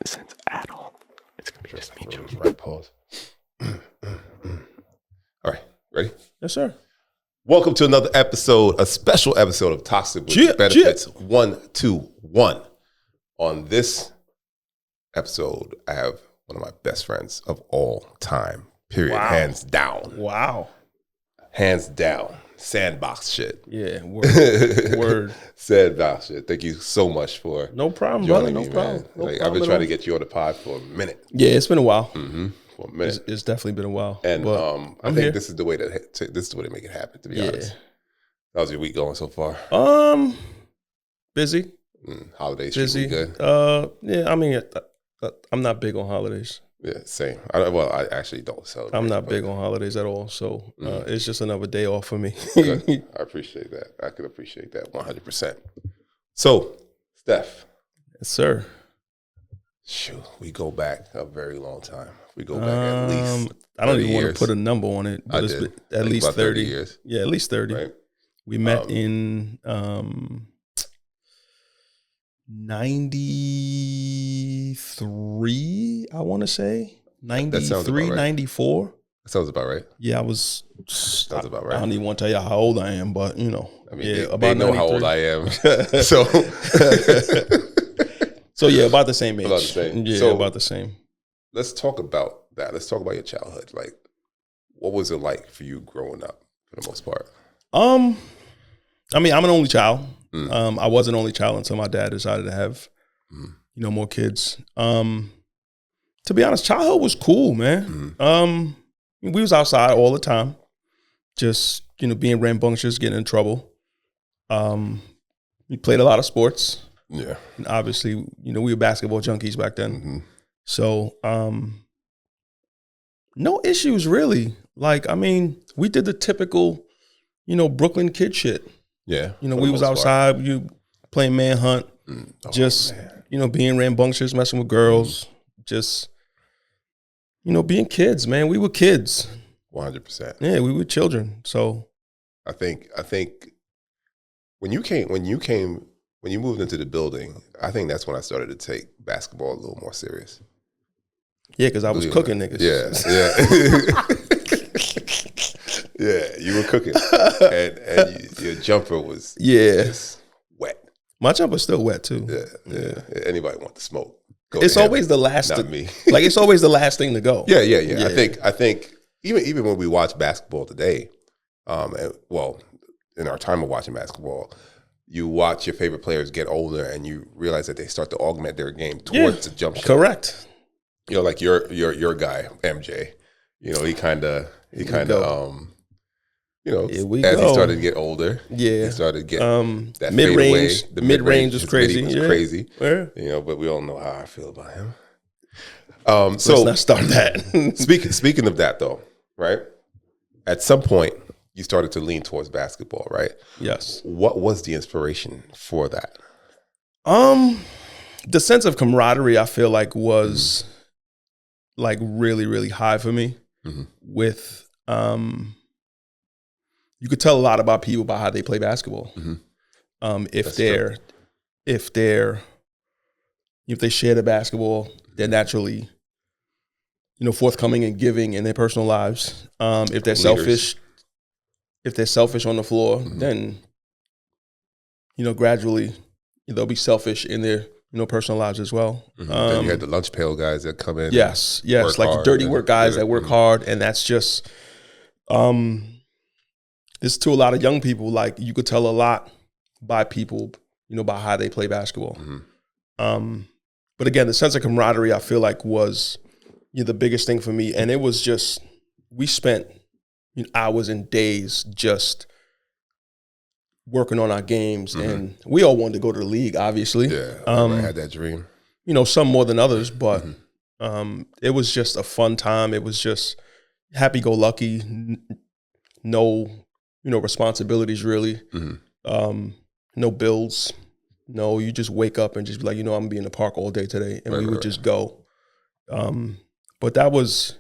sense at all. It's gonna be just me joking. Right, pause. All right, ready? Yes, sir. Welcome to another episode, a special episode of Toxic with Benefits 121. On this episode, I have one of my best friends of all time, period. Wow. Hands down. Wow. Hands down. Sandbox shit. Yeah, word. Sandbox shit. Thank you so much for No problem, brother. joining No me, problem. man. No I've problem been at trying all. to get you on the pod for a minute. Yeah, it's been a while. For a minute. It's definitely been a while. And but I think here. this is the way to make it happen, to be honest. How's your week going so far? Busy. Holidays Busy. should be good. Yeah, I mean, I'm not big on holidays. Yeah, same. I actually don't celebrate. I'm not big on holidays at all. So it's just another day off for me. Good. I appreciate that. I could appreciate that 100%. So, Steph. Yes, sir. Shoot, we go back a very long time. We go back at least I don't even years. want to put a number on it, but I it's did. been at least about 30 years. Yeah, at least 30. Right? We met in 93, I want to say. 93, 94. That sounds about right. Yeah, I was. Sounds about right. I don't even want to tell you how old I am, but you know. I mean, yeah, they know 93. how old I am. So, So yeah, about the same age. About the same. Yeah, So- about the same. let's talk about that. Let's talk about your childhood. Like, what was it like for you growing up, for the most part? I mean, I'm an only child. I was an only child until my dad decided to have, more kids. To be honest, childhood was cool, man. We was outside all the time, just being rambunctious, getting in trouble. We played a lot of sports. Yeah. And obviously, we were basketball junkies back then. So, no issues really. Like, I mean, we did the typical, Brooklyn kid shit. Yeah. We was outside, you playing manhunt, just, being rambunctious, messing with girls, just, being kids, man. We were kids. 100%. Yeah, we were children. So I think when you moved into the building, I think that's when I started to take basketball a little more serious. yeah, because I was cooking niggas. Yeah. Yeah, you were cooking. And your jumper was just wet. My jumper's still wet too. Yeah. Anybody want to smoke? Go It's to him. always the last. Not me. Like it's always the last thing to go. Yeah. I think even when we watch basketball today, in our time of watching basketball, you watch your favorite players get older and you realize that they start to augment their game towards the jump shot. Correct. Like your guy, MJ, he kind of Here as we he go. started to get older, Yeah. he started to get that mid range. fadeaway. The Mid range was his crazy. midi was crazy. Yeah. But we all know how I feel about him. Let's not start that. Speaking of that though, right? At some point, you started to lean towards basketball, right? Yes. What was the inspiration for that? The sense of camaraderie I feel like was like really, really high for me. With you could tell a lot about people by how they play basketball. If they share the basketball, they're naturally, forthcoming and giving in their personal lives. If they're selfish on the floor, then, gradually they'll be selfish in their, personal lives as well. Then you had the lunch pail guys that come in. Yes, work like hard dirty and- work guys that work hard, and that's just, it's to a lot of young people. Like you could tell a lot by people, by how they play basketball. But again, the sense of camaraderie I feel like was the biggest thing for me, and it was just we spent hours and days just working on our games, and we all wanted to go to the league, obviously. Yeah, I had that dream. Some more than others, but it was just a fun time. It was just happy-go-lucky, no, responsibilities really, no bills. No, you just wake up and just be like, I'm gonna be in the park all day today, and we would just go. But that was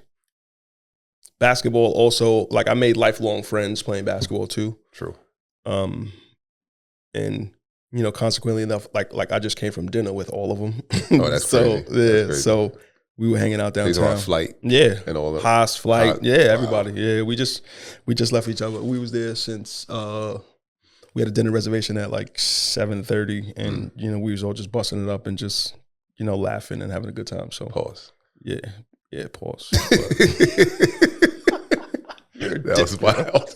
basketball. Also, like I made lifelong friends playing basketball too. True. And consequently enough, like I just came from dinner with all of them. Oh, that's so crazy. That's crazy. so we were hanging out He's downtown. on Flight. Yeah, and all that. Haas, Flight. Yeah, Wow. everybody. Yeah, we just left each other. We was there since we had a dinner reservation at like 7:30, and we was all just busting it up and just laughing and having a good time. So Pause. Yeah, pause. That was wild.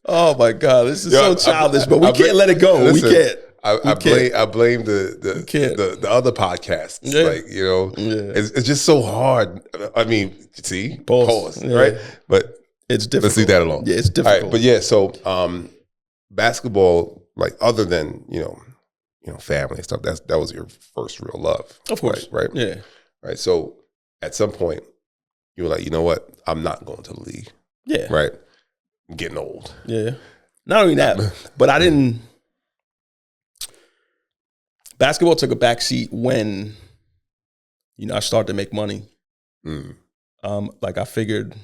Oh my God, this is so childish, but we can't let it go. Listen, we can't. I blame the other podcasts. Yeah. Like it's just so hard. I mean, see, pause, yeah. right? But it's difficult. Let's leave that alone. Yeah, it's difficult. All right, but yeah, so basketball, like other than family and stuff, that was your first real love, of course, right? Yeah, right. So at some point, you were like, you know what, I'm not going to the league. Yeah, right. I'm getting old. Yeah, not only that, but I didn't. Basketball took a backseat when I started to make money. Like I figured,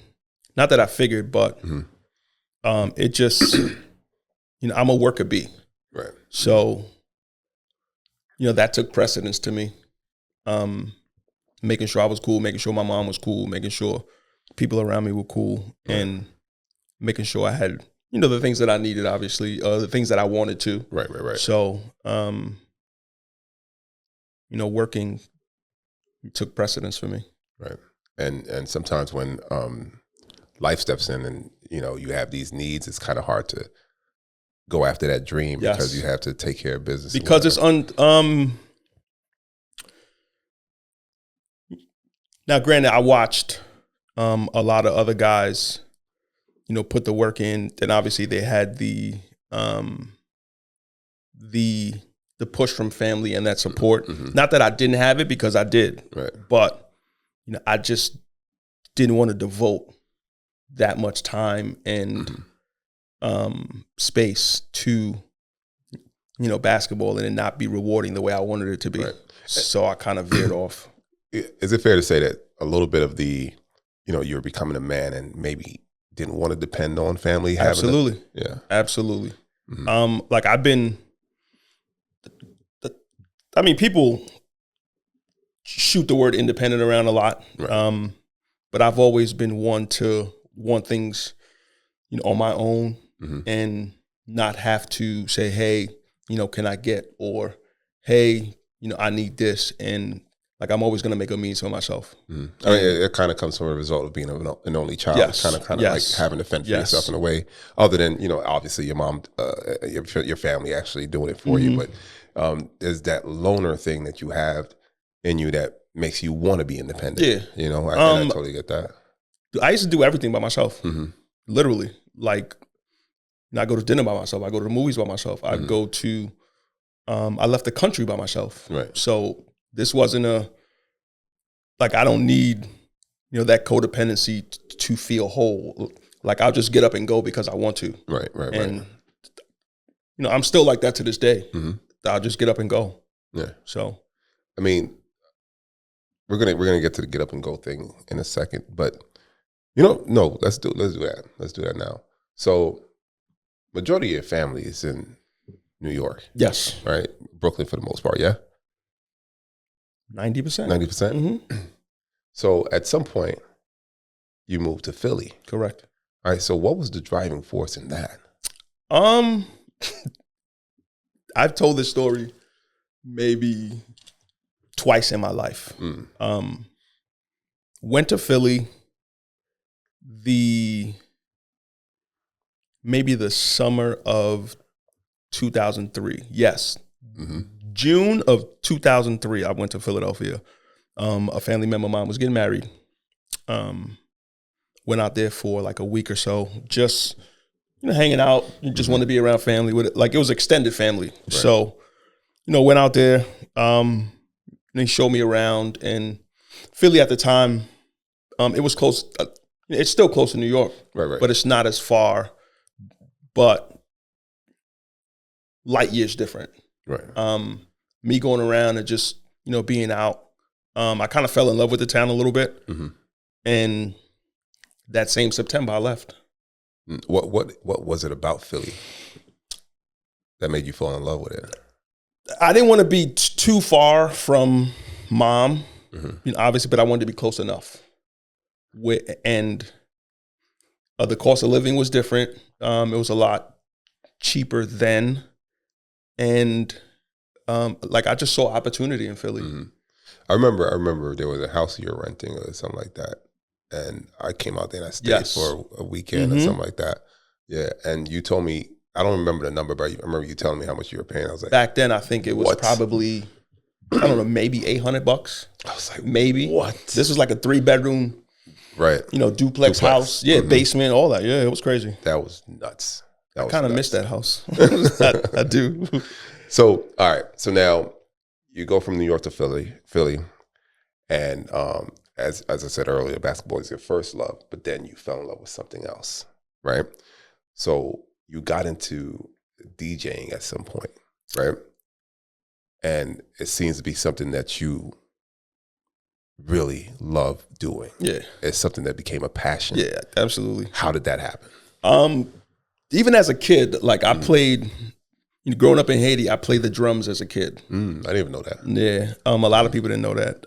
not that I figured, but it just I'm a worker bee, right? So that took precedence to me. Making sure I was cool, making sure my mom was cool, making sure people around me were cool, and making sure I had the things that I needed, obviously, the things that I wanted to. Right. So working took precedence for me. Right. And sometimes when life steps in and you have these needs, it's kind of hard to go after that dream because you have to take care of business. Because it's now granted, I watched a lot of other guys put the work in. Then obviously they had the push from family and that support. Not that I didn't have it, because I did. Right. But I just didn't want to devote that much time and space to basketball and it not be rewarding the way I wanted it to be. Right. So I kind of veered off. Is it fair to say that a little bit of the you're becoming a man and maybe didn't want to depend on family? Absolutely. Yeah. Absolutely. Like I've been, people shoot the word independent around a lot. Right. But I've always been one to want things, on my own and not have to say, hey, can I get, or hey, I need this. And like, I'm always going to make a means for myself. I mean, it kind of comes from a result of being an only child. Yes. Kind of like having to fend for yourself in a way, other than, obviously your mom, your family actually doing it for you. But there's that loner thing that you have in you that makes you want to be independent. Yeah. I totally get that. I used to do everything by myself. Literally. Like, I go to dinner by myself. I go to the movies by myself. I go to, I left the country by myself. Right. So this wasn't I don't need, that codependency to feel whole. Like, I'll just get up and go because I want to. Right. And, I'm still like that to this day. I'll just get up and go. Yeah. So, I mean, we're gonna get to the get up and go thing in a second, but no, let's do that. Let's do that now. So, majority of your family is in New York. Yes. Right? Brooklyn for the most part, yeah? 90%. 90%? So, at some point, you moved to Philly. Correct. All right, so what was the driving force in that? I've told this story maybe twice in my life. Went to Philly maybe the summer of 2003. Yes. June of 2003, I went to Philadelphia. A family member of mine was getting married. Went out there for like a week or so, just hanging out. Just wanted to be around family with it. Like, it was extended family. Right. So, went out there. They showed me around, and Philly at the time, it was close. It's still close to New York, right. But it's not as far. But light years different. Right. Me going around and just being out. I kind of fell in love with the town a little bit, and that same September I left. What was it about Philly? that made you fall in love with it? I didn't want to be too far from mom, obviously, but I wanted to be close enough. And the cost of living was different. It was a lot cheaper then. And I just saw opportunity in Philly. I remember there was a house you were renting or something like that. And I came out there and I stayed for a weekend or something like that. Yeah. And you told me, I don't remember the number, but I remember you telling me how much you were paying. I was like, back then, I think it was probably, I don't know, maybe $800. I was like, maybe. What? This was like a 3-bedroom, right? Duplex house. Yeah, basement, all that. Yeah, it was crazy. That was nuts. I kind of miss that house. I do. So, all right. So now you go from New York to Philly, and as I said earlier, basketball is your first love, but then you fell in love with something else, right? So you got into DJing at some point, right? And it seems to be something that you really love doing. Yeah. It's something that became a passion. Yeah, absolutely. How did that happen? Even as a kid, I played, growing up in Haiti, I played the drums as a kid. I didn't even know that. Yeah. A lot of people didn't know that.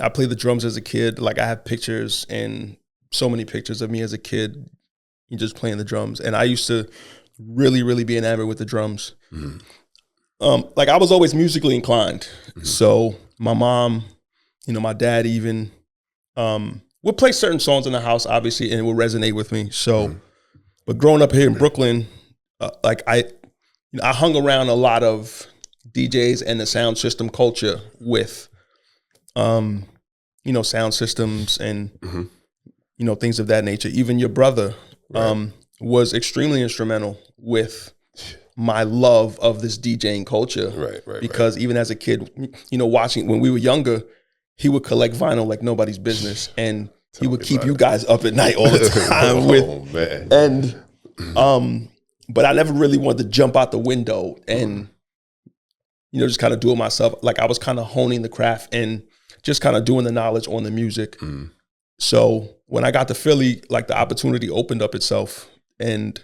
I played the drums as a kid. I have pictures and so many pictures of me as a kid just playing the drums. And I used to really, really be enamored with the drums. I was always musically inclined. So my mom, my dad even would play certain songs in the house, obviously, and it would resonate with me. So, but growing up here in Brooklyn, I hung around a lot of DJs and the sound system culture with, sound systems and, things of that nature. Even your brother was extremely instrumental with my love of this DJing culture. Right. Because even as a kid, watching when we were younger, he would collect vinyl like nobody's business, and he would keep you guys up at night all the time but I never really wanted to jump out the window and just kind of do it myself. I was kind of honing the craft and just kind of doing the knowledge on the music. So when I got to Philly, the opportunity opened up itself, and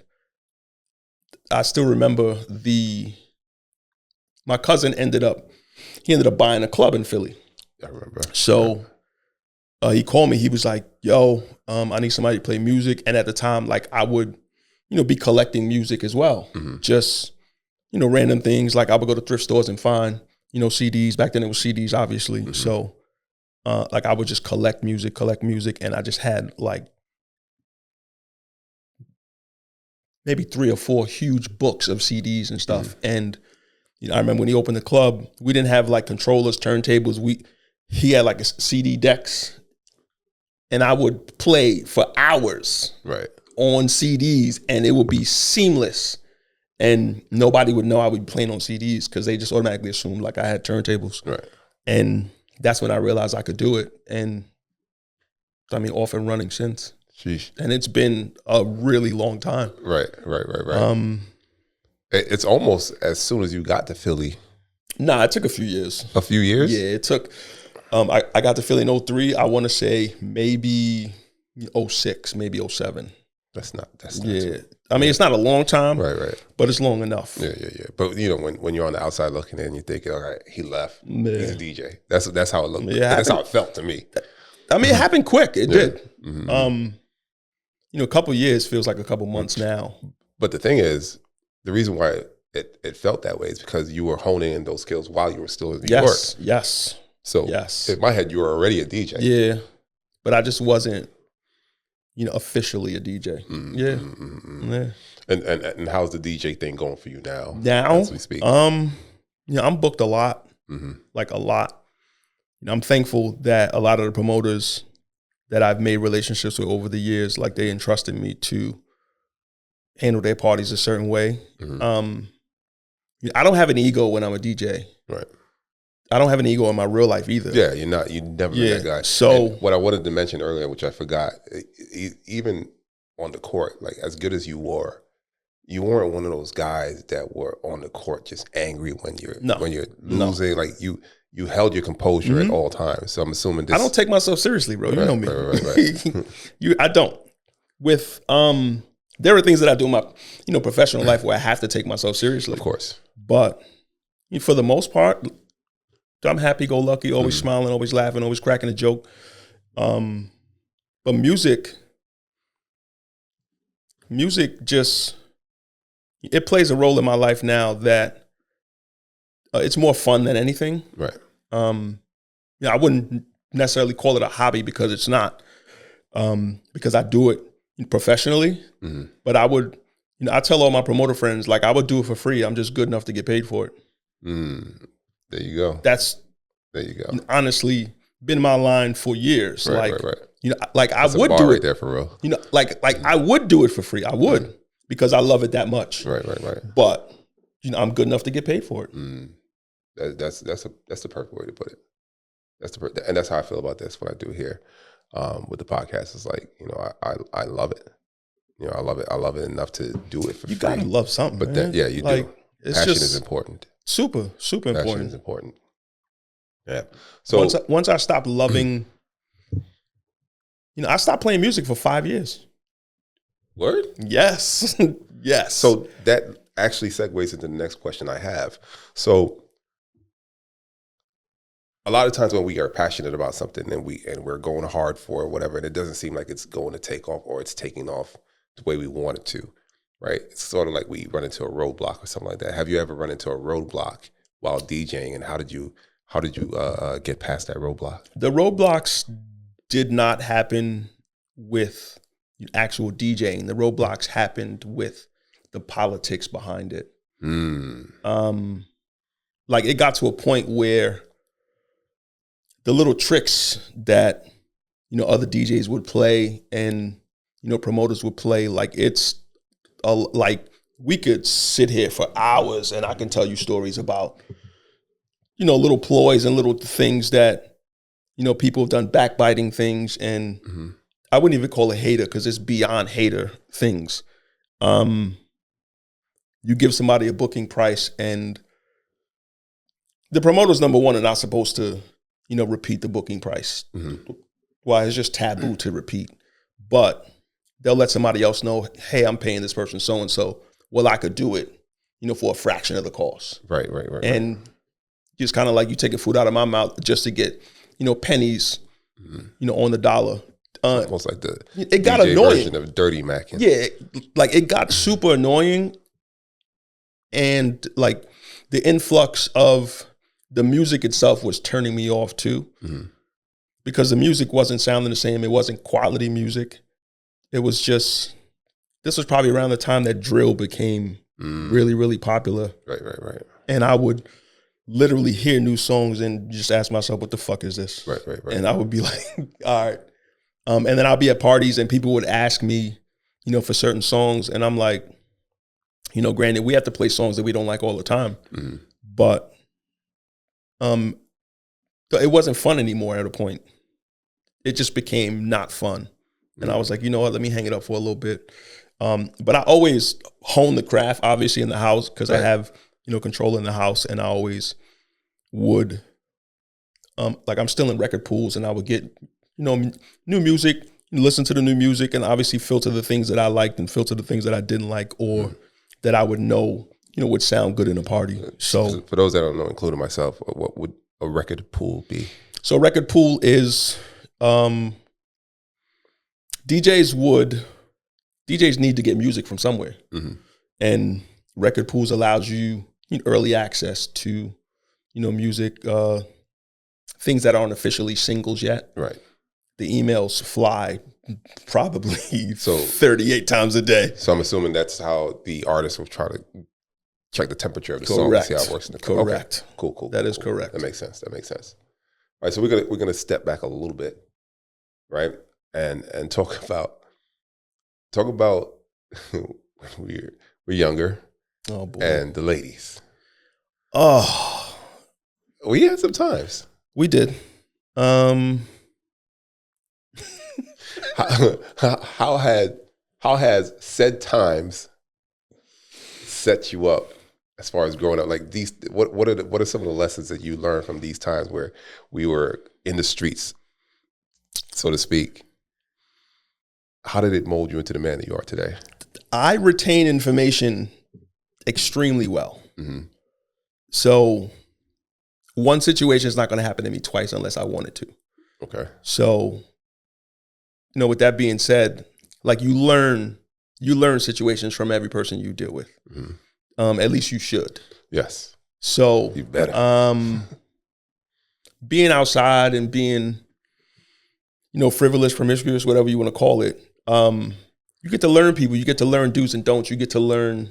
I still remember my cousin ended up buying a club in Philly. I remember. So he called me. He was like, "Yo, I need somebody to play music." And at the time, I would, be collecting music as well. Just, random things. I would go to thrift stores and find, CDs. Back then it was CDs, obviously. So, I would just collect music. And I just had maybe 3 or 4 huge books of CDs and stuff. And, I remember when he opened the club, we didn't have controllers, turntables. He had CD decks, and I would play for hours on CDs, and it would be seamless. And nobody would know I would be playing on CDs because they just automatically assumed I had turntables. Right. And that's when I realized I could do it. And off and running since. Sheesh. And it's been a really long time. Right. It's almost as soon as you got to Philly. Nah, it took a few years. A few years? Yeah, it took. I got to Philly in 2003. I want to say maybe 2006, maybe 2007. That's not. Yeah. It's not a long time. Right. But it's long enough. Yeah. But when you're on the outside looking in, you're thinking, all right, he left. Yeah. He's a DJ. That's how it looked. Yeah, that's how it felt to me. It happened quick. It did. A couple years feels like a couple months now. But the thing is, the reason why it felt that way is because you were honing in those skills while you were still in New York. Yes. So in my head, you were already a DJ. Yeah. But I just wasn't, officially a DJ. Yeah. And how's the DJ thing going for you now? As we speak. I'm booked a lot. A lot. I'm thankful that a lot of the promoters that I've made relationships with over the years, they entrusted me to handle their parties a certain way. I don't have an ego when I'm a DJ. Right. I don't have an ego in my real life either. Yeah, you never been that guy. So and what I wanted to mention earlier, which I forgot, even on the court, as good as you were, you weren't one of those guys that were on the court just angry when you're losing. You held your composure at all times. So I'm assuming this. I don't take myself seriously, bro. You know me. Right. I don't. With there are things that I do in my, professional life where I have to take myself seriously. Of course. But for the most part, I'm happy-go-lucky, always smiling, always laughing, always cracking a joke. But music just, it plays a role in my life now that it's more fun than anything. Right. I wouldn't necessarily call it a hobby because it's not, because I do it professionally. Mm-hmm. But I would, I tell all my promoter friends, like, I would do it for free. I'm just good enough to get paid for it. There you go. There you go. Honestly, been my line for years. Right. I would do it right there for real. Like I would do it for free. I would because I love it that much. Right. But I'm good enough to get paid for it. That's the perfect way to put it. And that's how I feel about this. What I do here with the podcast is like, I love it. I love it. I love it enough to do it for free. You gotta love something, but man. You do. Passion is important. Super important. Passion is important. Yeah. So once I stopped loving, I stopped playing music for 5 years. Word? Yes. Yes. So that actually segues into the next question I have. So a lot of times when we are passionate about something and we're going hard for it, whatever, and it doesn't seem like it's going to take off or it's taking off the way we want it to, right? It's sort of like we run into a roadblock or something like that. Have you ever run into a roadblock while DJing, and how did you get past that roadblock? The roadblocks did not happen with actual DJing. The roadblocks happened with the politics behind it. Like, it got to a point where the little tricks that, other DJs would play and, promoters would play, like, it's like, we could sit here for hours and I can tell you stories about, little ploys and little things that, people have done, backbiting things. And I wouldn't even call it hater because it's beyond hater things. You give somebody a booking price and the promoters, number one, are not supposed to, repeat the booking price. Why? It's just taboo to repeat. But they'll let somebody else know, hey, I'm paying this person so-and-so. Well, I could do it, for a fraction of the cost. Right. And just kind of like you taking food out of my mouth just to get, pennies, on the dollar. Almost like the it got DJ annoying version of Dirty Mac. Yeah, like it got super annoying. And like the influx of the music itself was turning me off too. Because the music wasn't sounding the same. It wasn't quality music. It was just, this was probably around the time that drill became really, really popular. Right. And I would literally hear new songs and just ask myself, what the fuck is this? Right. And I would be like, all right. And then I'll be at parties and people would ask me, for certain songs. And I'm like, granted, we have to play songs that we don't like all the time. But it wasn't fun anymore at a point. It just became not fun. And I was like, you know what, let me hang it up for a little bit. But I always hone the craft, obviously, in the house because I have, control in the house. And I always would, like, I'm still in record pools and I would get, new music, listen to the new music and obviously filter the things that I liked and filter the things that I didn't like or that I would know, would sound good in a party. So for those that don't know, including myself, what would a record pool be? So record pool is, DJs need to get music from somewhere. And record pools allows you early access to, music, things that aren't officially singles yet. Right. The emails fly probably 38 times a day. So I'm assuming that's how the artist will try to check the temperature of the song, see how it works in the Correct. Okay. Cool. That is correct. That makes sense. All right, so we're gonna step back a little bit, right, and talk about when we're younger, oh boy, and the ladies. Oh, we had some times. We did. How has said times set you up as far as growing up? Like these, what are some of the lessons that you learned from these times where we were in the streets, so to speak? how did it mold you into the man that you are today? I retain information extremely well. So one situation is not going to happen to me twice unless I want it to. Okay. So, with that being said, like you learn situations from every person you deal with. At least you should. Yes. So You better. Being outside and being, frivolous, promiscuous, whatever you want to call it, you get to learn people. You get to learn do's and don'ts. You get to learn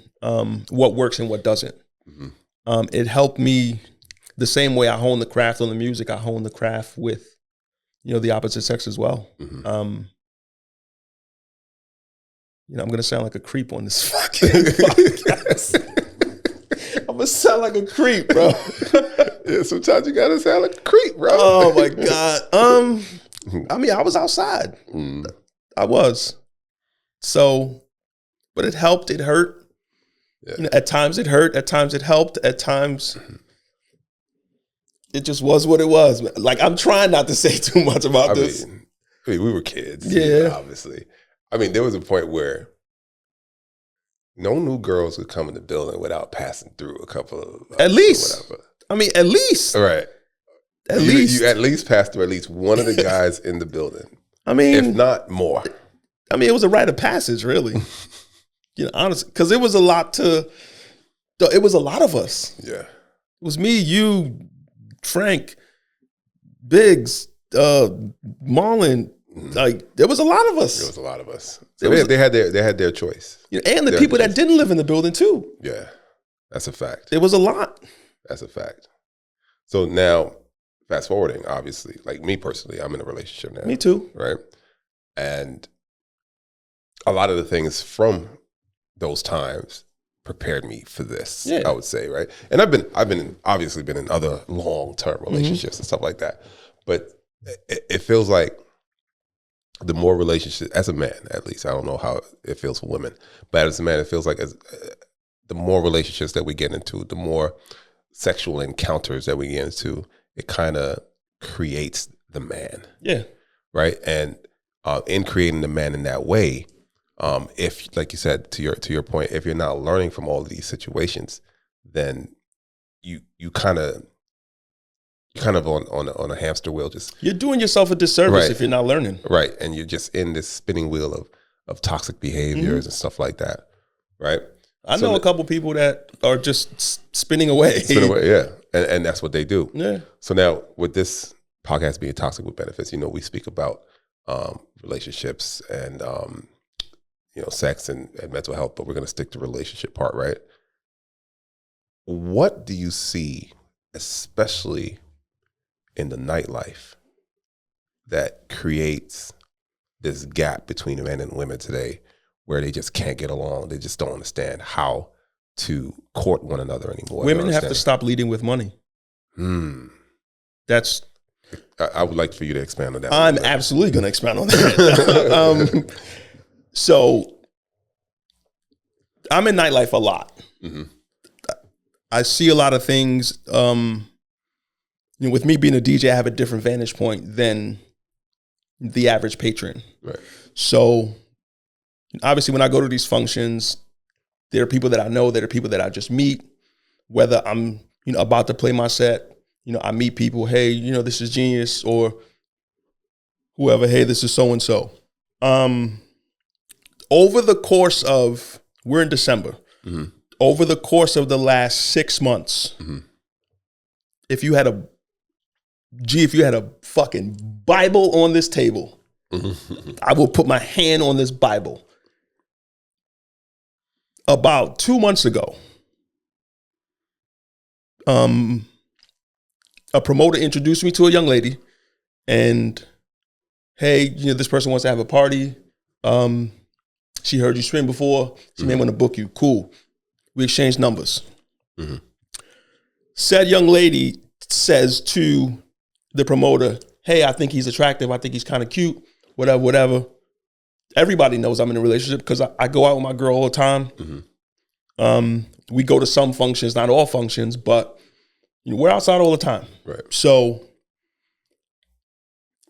what works and what doesn't. It helped me the same way I hone the craft on the music. I hone the craft with, the opposite sex as well. I'm going to sound like a creep on this fucking podcast. I'm going to sound like a creep, bro. Yeah, sometimes you got to sound like a creep, bro. Oh, my God. I was outside. I was. So, but it helped. It hurt. Yeah. At times it hurt. At times it helped. At times it just was what it was. Like, I'm trying not to say too much about this. We were kids. Yeah. Obviously. There was a point where no new girls would come in the building without passing through a couple of... At least. At least. Right. At least. You at least passed through at least one of the guys in the building. If not more. It was a rite of passage, really. Honestly, because it was a lot of us. Yeah. It was me, you, Frank, Biggs, Marlon. Like, there was a lot of us. There was a lot of us. So they had their choice. And the people that didn't live in the building too. Yeah. That's a fact. It was a lot. That's a fact. So now, fast forwarding, obviously, like me personally, I'm in a relationship now. Me too. Right? And a lot of the things from those times prepared me for this, I would say, right? And I've been obviously been in other long-term relationships and stuff like that. But it feels like the more relationships, as a man, at least, I don't know how it feels for women, but as a man, it feels like the more relationships that we get into, the more sexual encounters that we get into, it kind of creates the man. Yeah. Right. And in creating the man in that way, if, like you said, to your point, if you're not learning from all of these situations, then you kind of on a hamster wheel. Just you're doing yourself a disservice if you're not learning. Right. And you're just in this spinning wheel of toxic behaviors and stuff like that. Right. I know a couple people that are just spinning away. Yeah. And that's what they do. Yeah. So now with this podcast being Toxic with Benefits, we speak about relationships and sex and mental health, but we're going to stick to relationship part, right? What do you see, especially in the nightlife, that creates this gap between men and women today where they just can't get along? They just don't understand how to court one another anymore. Women have to stop leading with money. That's... I would like for you to expand on that. I'm absolutely going to expand on that. So I'm in nightlife a lot. I see a lot of things. With me being a DJ, I have a different vantage point than the average patron. Right. So obviously when I go to these functions, there are people that I know, there are people that I just meet, whether I'm about to play my set, I meet people, hey, this is Jeanius, or whoever, hey, this is so-and-so. Over the course of, we're in December, over the course of the last 6 months, if you had a fucking Bible on this table, I will put my hand on this Bible. About 2 months ago, a promoter introduced me to a young lady, and hey, this person wants to have a party. She heard you swim before. She may want to book you. Cool. We exchanged numbers. Said young lady says to the promoter, hey, I think he's attractive. I think he's kind of cute. Whatever. Everybody knows I'm in a relationship because I go out with my girl all the time. We go to some functions, not all functions, but we're outside all the time. Right. So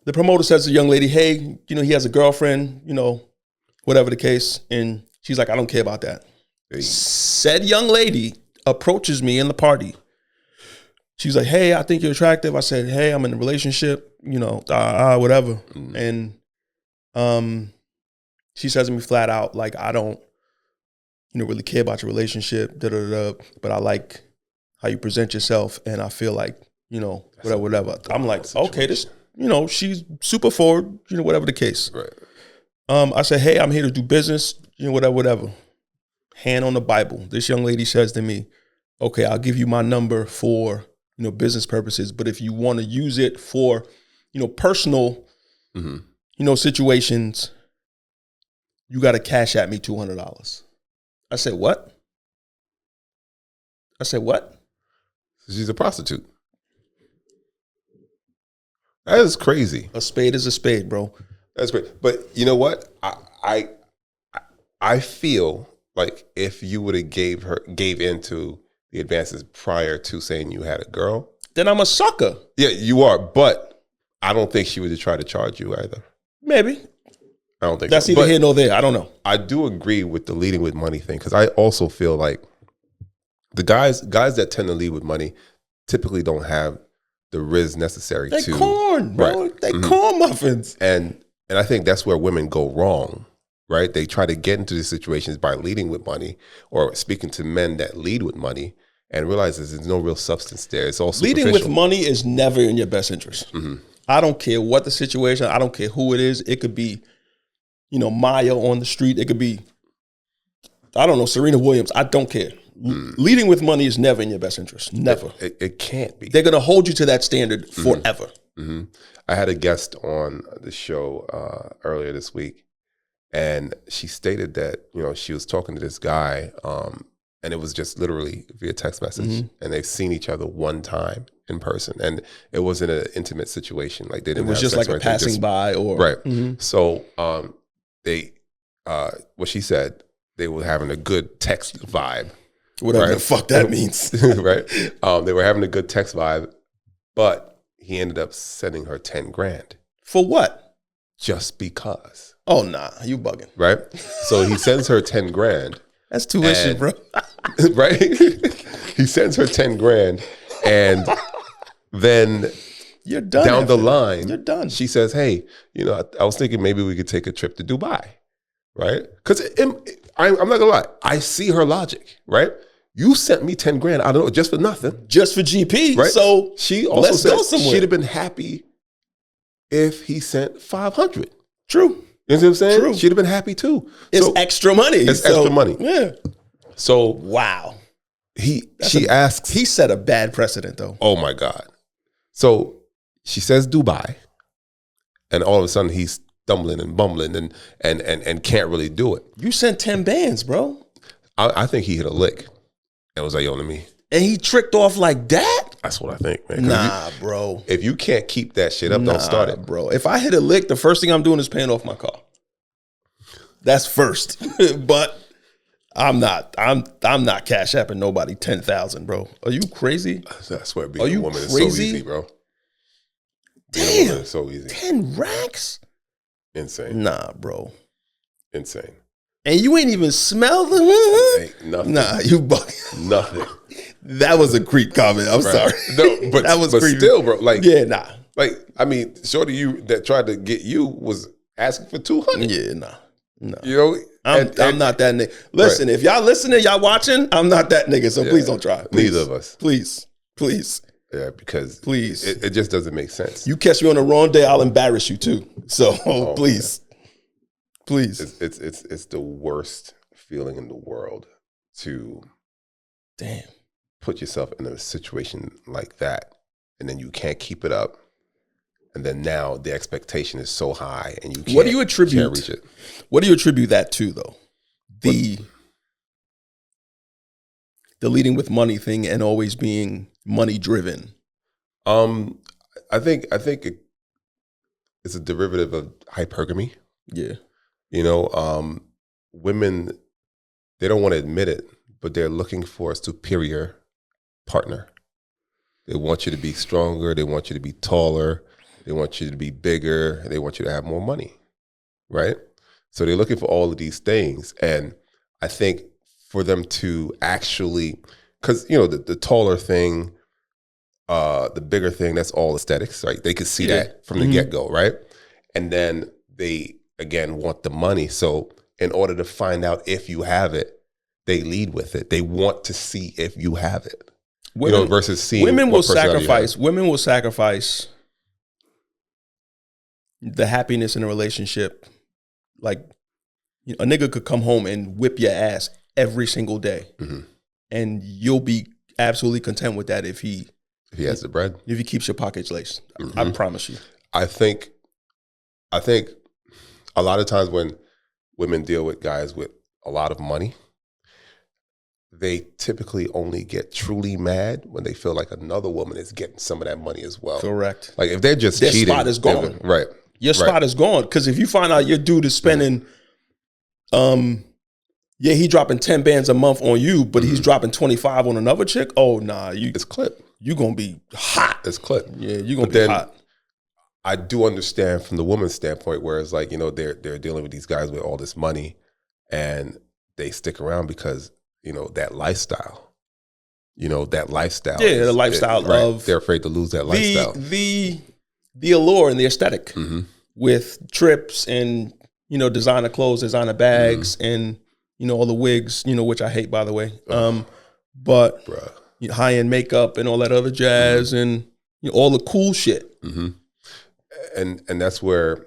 the promoter says to the young lady, hey, he has a girlfriend, whatever the case. And she's like, I don't care about that. Hey. Said young lady approaches me in the party. She's like, hey, I think you're attractive. I said, hey, I'm in a relationship, whatever. And she says to me flat out, like, I don't, really care about your relationship, but I like how you present yourself. And I feel like, whatever. I'm like, okay, this, she's super forward, whatever the case. Right. I said, hey, I'm here to do business, whatever. Hand on the Bible. This young lady says to me, okay, I'll give you my number for, business purposes. But if you want to use it for, personal, situations, you got to cash at me $200. I said, what? She's a prostitute. That is crazy. A spade is a spade, bro. That's great. But you know what? I feel like if you would have gave into the advances prior to saying you had a girl, then I'm a sucker. Yeah, you are. But I don't think she would have tried to charge you either. Maybe. I don't think that's so. Either here nor there. I don't know. I do agree with the leading with money thing because I also feel like the guys that tend to lead with money typically don't have the riz necessary they to corn, bro. Right. They corn muffins. And I think that's where women go wrong, right? They try to get into these situations by leading with money or speaking to men that lead with money and realize there's no real substance there. It's all superficial. Leading with money is never in your best interest. I don't care what the situation. I don't care who it is. It could be, Maya on the street. It could be, I don't know, Serena Williams. I don't care. Leading with money is never in your best interest. Never. It can't be. They're going to hold you to that standard forever. I had a guest on the show earlier this week, and she stated that, she was talking to this guy, and it was just literally via text message, and they've seen each other one time in person, and it wasn't an intimate situation. Like they didn't. It was just like a passing by, or right. So they, what she said, they were having a good text vibe. Whatever the fuck that means. Right. They were having a good text vibe, but he ended up sending her 10 grand. For what? Just because. Oh, nah, you bugging. Right. So he sends her 10 grand. That's tuition, bro. Right. He sends her 10 grand, and then you're done. Down the line, you're done. She says, hey, I was thinking maybe we could take a trip to Dubai. Right. Because I'm not gonna lie. I see her logic. Right. You sent me 10 grand, I don't know, just for nothing. Just for GP. Right? So she also said she'd have been happy if he sent 500. True. You know what I'm saying? True. She'd have been happy too. It's extra money. It's extra money. Yeah. So wow. She asks. He set a bad precedent though. Oh my God. So she says Dubai, and all of a sudden he's stumbling and bumbling and can't really do it. You sent 10 bands, bro. I think he hit a lick. And was like, yo, let me. And he tricked off like that? That's what I think, man. Nah, bro. If you can't keep that shit up, don't start it. Bro. If I hit a lick, the first thing I'm doing is paying off my car. That's first. But I'm not cash apping nobody 10,000, bro. Are you crazy? I swear being a woman is so easy, bro. Being a woman is so easy. 10 racks? Insane. Nah, bro. Insane. And you ain't even smell the ain't nothing. Nah, you bugging. Nothing. That was a creep comment. I'm sorry. No, but that was creepy. Still, bro. Like, yeah, nah. Like, I mean, shorty you that tried to get you was asking for 200. Yeah, nah. You know, I'm not that nigga. Listen, if y'all listening, y'all watching, I'm not that nigga. So please don't try. Please. Neither of us. Please. Yeah, because please, it just doesn't make sense. You catch me on the wrong day, I'll embarrass you too. So please, man. Please. It's the worst feeling in the world to put yourself in a situation like that, and then you can't keep it up, and then now the expectation is so high, and you can't. What do you attribute? Can't reach it. What do you attribute that to, though? The leading with money thing and always being money driven. I think it's a derivative of hypergamy. Yeah. You know, women, they don't want to admit it, but they're looking for a superior partner. They want you to be stronger. They want you to be taller. They want you to be bigger. They want you to have more money, right? So they're looking for all of these things. And I think for them to actually, because, the taller thing, the bigger thing, that's all aesthetics, right? They could see that from the get-go, right? And then they, again, want the money. So in order to find out if you have it, they lead with it. They want to see if you have it. Women, versus seeing women will sacrifice. Women will sacrifice the happiness in a relationship. Like, a nigga could come home and whip your ass every single day, and you'll be absolutely content with that if he has the bread, if he keeps your pockets laced. I promise you. I think a lot of times when women deal with guys with a lot of money, they typically only get truly mad when they feel like another woman is getting some of that money as well. Correct. Like if they're just cheating, their spot is gone. Right. Your spot is gone. Because if you find out your dude is spending, he dropping 10 bands a month on you, but he's dropping 25 on another chick. Oh nah, it's clip. You gonna be hot. It's clip. Yeah, you gonna be hot. I do understand from the woman's standpoint, where it's like, they're dealing with these guys with all this money, and they stick around because that lifestyle. That lifestyle. Yeah, the lifestyle of they're afraid to lose that lifestyle. The allure and the aesthetic with trips and designer clothes, designer bags, and all the wigs, which I hate, by the way. But high end makeup and all that other jazz and all the cool shit. And that's where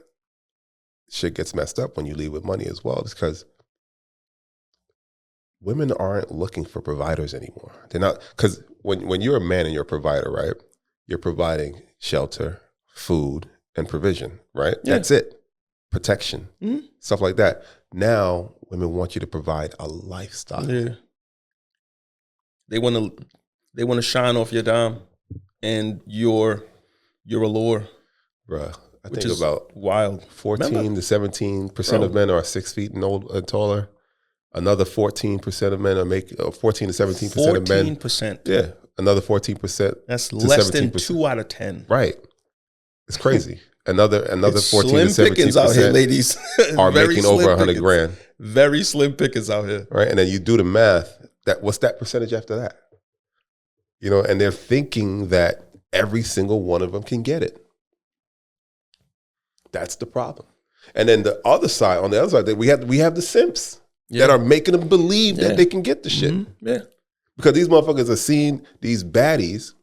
shit gets messed up when you leave with money as well, because women aren't looking for providers anymore. They're not, because when you're a man and you're a provider, right? You're providing shelter, food, and provision, right? Yeah. That's it. Protection, stuff like that. Now, women want you to provide a lifestyle. Yeah. They want to shine off your dime and your allure. Bruh, I think about wild. 14 to 17% of men are 6 feet and taller. Another 14% of men are 14 to 17% of men. 14%. Yeah, another 14%. That's less than 2 out of 10. Right. It's crazy. Another 14 to 17% pickings out here, ladies. are making over 100 grand. Very slim pickings out here. Right, and then you do the math. What's that percentage after that? And they're thinking that every single one of them can get it. That's the problem. And then on the other side, we have the simps that are making them believe that they can get the shit. Yeah. Because these motherfuckers are seeing these baddies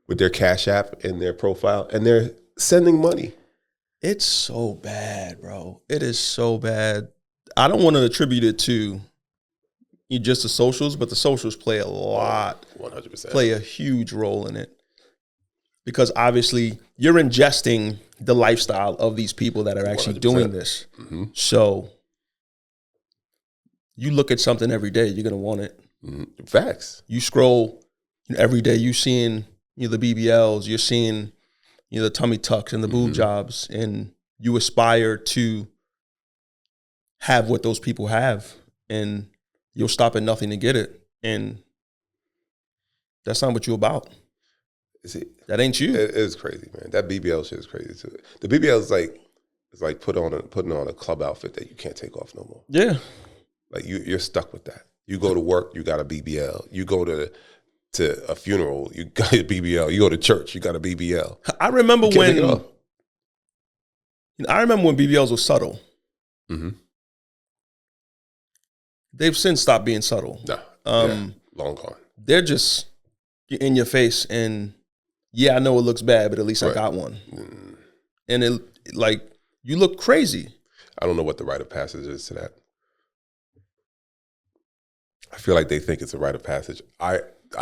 with their Cash App in their profile, and they're sending money. It's so bad, bro. It is so bad. I don't want to attribute it to just the socials, but the socials play a lot. 100%. Play a huge role in it. Because obviously you're ingesting the lifestyle of these people that are actually 100%. doing this. So you look at something every day, you're going to want it. Facts. You scroll every day, you're seeing the BBLs, you're seeing the tummy tucks and the boob jobs, and you aspire to have what those people have, and you'll stop at nothing to get it. And that's not what you're about. That ain't you. It is crazy, man. That BBL shit is crazy too. The BBL is like putting on a club outfit that you can't take off no more. Yeah. Like you're stuck with that. You go to work, you got a BBL. You go to a funeral, you got a BBL. You go to church, you got a BBL. I remember when BBLs were subtle. They've since stopped being subtle. Nah, long gone. They're just in your face, and I know it looks bad, but at least I got one. And it you look crazy. I don't know what the rite of passage is to that. I feel like they think it's a rite of passage. I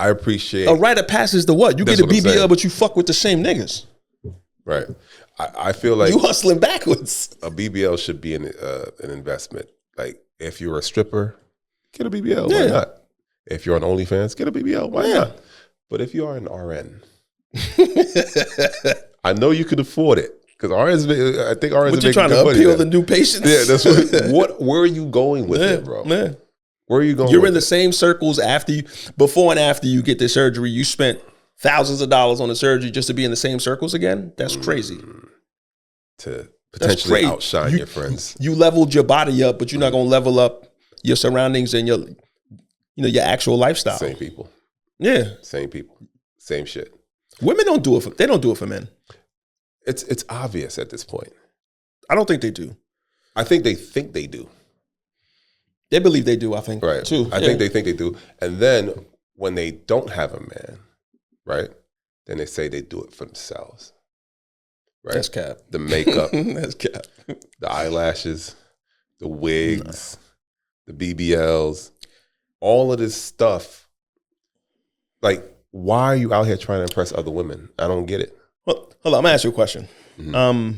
appreciate a rite of passage to what? You get a BBL, but you fuck with the same niggas. Right. I feel like you hustling backwards. A BBL should be an investment. Like if you're a stripper, get a BBL. Yeah. Why not? If you're on OnlyFans, get a BBL. Why not? But if you are an RN, I know you could afford it. Because RNs, I think RNs what you trying to appeal the new patients? Yeah, that's where are you going with it, bro? Man. Where are you going? You're in the same circles before and after you get the surgery. You spent thousands of dollars on the surgery just to be in the same circles again. That's crazy. To potentially outshine your friends. You leveled your body up, but you're not going to level up your surroundings and your actual lifestyle. Same people. Yeah. Same people. Same shit. Women don't do it. They don't do it for men. It's obvious at this point. I don't think they do. I think they do. They believe they do, I think. Right. Too. I think they think they do. And then when they don't have a man, right, then they say they do it for themselves. Right? That's cap. The makeup. That's cap. The eyelashes, the wigs, the BBLs, all of this stuff. Like, why are you out here trying to impress other women? I don't get it. Well, hold on, I'm going to ask you a question. Mm-hmm.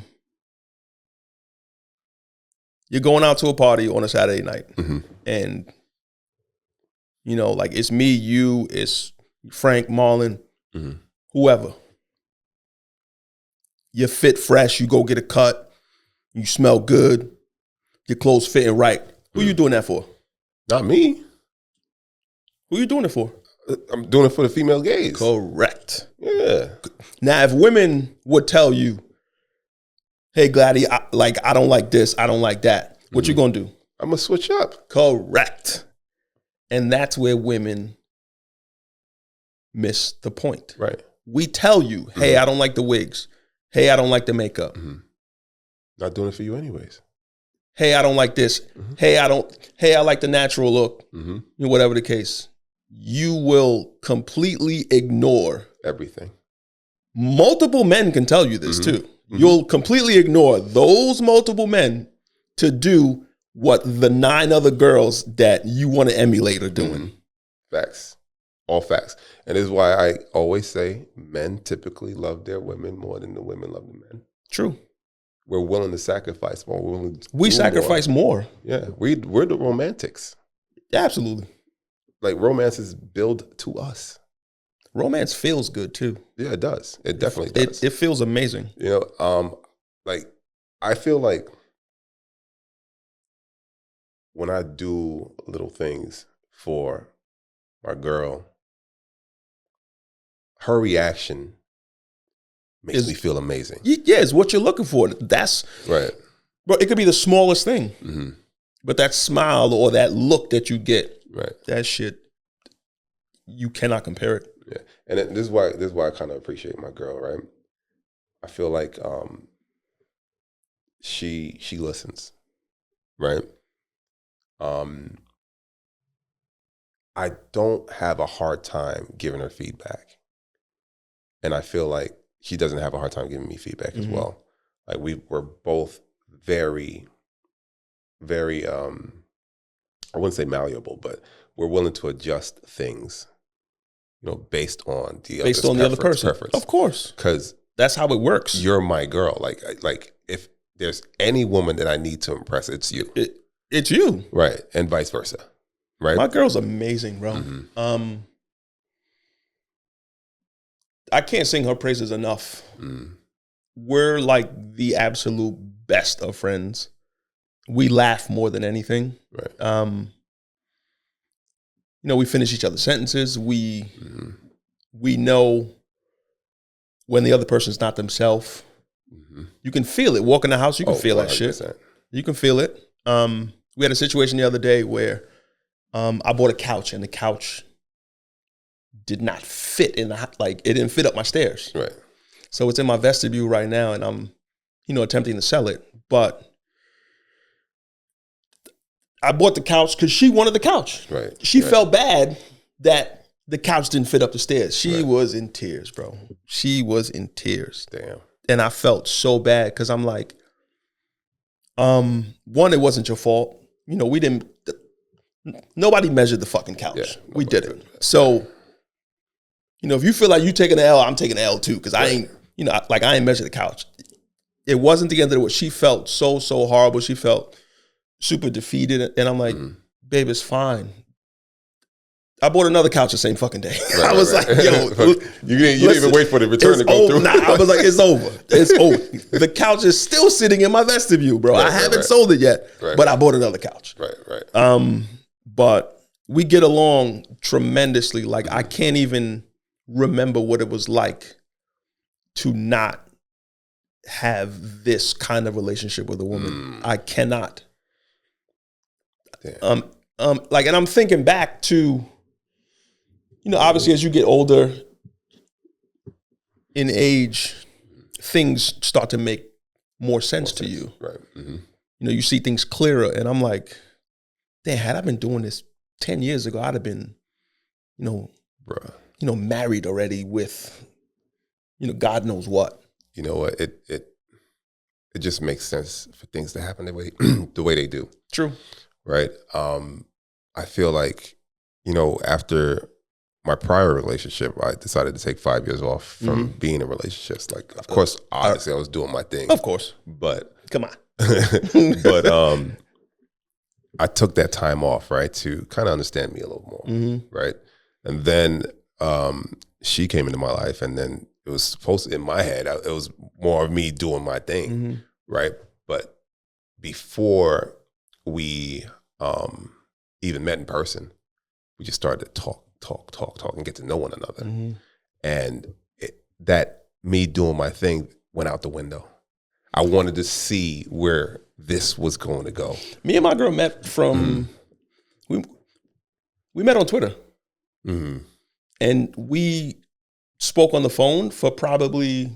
You're going out to a party on a Saturday night, Mm-hmm. and like it's me, you, it's Frank, Marlon, Mm-hmm. whoever. You fit fresh, you go get a cut, you smell good, your clothes fitting right. Who you doing that for? Not me. Who you doing it for? I'm doing it for the female gaze. Correct. Yeah. Now, if women would tell you, hey, Gladdy, I don't like this, I don't like that, what you gonna do? I'm going to switch up. Correct. And that's where women miss the point. Right. We tell you, hey, I don't like the wigs. Hey, I don't like the makeup. Mm-hmm. Not doing it for you anyways. Hey, I don't like this. Mm-hmm. Hey, I like the natural look. Mm-hmm. Whatever the case. You will completely ignore. Everything. Multiple men can tell you this too. Mm-hmm. You'll completely ignore those multiple men to do what the 9 other girls that you want to emulate are doing. Mm-hmm. Facts. All facts. And this is why I always say men typically love their women more than the women love the men. True. We're willing to sacrifice more. We sacrifice more. Yeah. We're the romantics. Absolutely. Like, romance is billed to us. Romance feels good too. Yeah, it does. It definitely does. It feels amazing. Like, I feel like when I do little things for my girl, her reaction makes me feel amazing. Yeah, it's what you're looking for. That's right. Bro, it could be the smallest thing. Mm-hmm. But that smile or that look that you get, right, that shit, you cannot compare it. Yeah, and this is why I kind of appreciate my girl. Right, I feel like she listens. Right. I don't have a hard time giving her feedback, and I feel like she doesn't have a hard time giving me feedback as well. Like, we're both very, very, I wouldn't say malleable, but we're willing to adjust things, based on the other person's preference. Of course. Because that's how it works. You're my girl. Like if there's any woman that I need to impress, it's you. It's you. Right. And vice versa. Right. My girl's amazing, bro. Mm-hmm. I can't sing her praises enough. We're like the absolute best of friends. We laugh more than anything. Right. We finish each other's sentences. We know when the other person's not themselves. You can feel it. Walk in the house, you can feel 100%. That shit. You can feel it. We had a situation the other day where I bought a couch, and the couch did not fit in it didn't fit up my stairs. Right. So it's in my vestibule right now, and I'm, attempting to sell it. But I bought the couch because she wanted the couch. Right. She felt bad that the couch didn't fit up the stairs. She was in tears, bro. She was in tears. Damn. And I felt so bad because I'm like, one, it wasn't your fault. Nobody measured the fucking couch. Yeah, we did it. So, if you feel like you taking an L, I'm taking an L too, because I ain't, I ain't measured the couch. It wasn't the end of it. She felt so horrible. She felt super defeated. And I'm like, babe, it's fine. I bought another couch the same fucking day. I was like, yo. you didn't even wait for the return to go through. Nah, I was like, it's over. It's over. The couch is still sitting in my vestibule, bro. I haven't sold it yet, but I bought another couch. Right. But we get along tremendously. Like, I can't even remember what it was like to not have this kind of relationship with a woman. I cannot. Damn. Like, and I'm thinking back to, obviously as you get older in age, things start to make more sense to you. Right. Mm-hmm. You see things clearer, and I'm like, damn, had I been doing this 10 years ago, I'd have been, Bruh. Married already with, God knows what. You know what? It just makes sense for things to happen the way they do. True. Right. I feel like, after my prior relationship, I decided to take 5 years off from being in relationships. Like, of course, obviously I was doing my thing. Of course. But come on. But I took that time off, right, to kind of understand me a little more, right? And then she came into my life, and then it was supposed to, in my head, it was more of me doing my thing, right? But before we even met in person, we just started to talk, and get to know one another. And that me doing my thing went out the window. I wanted to see where this was going to go. Me and my girl met from, we met on Twitter. And we spoke on the phone for probably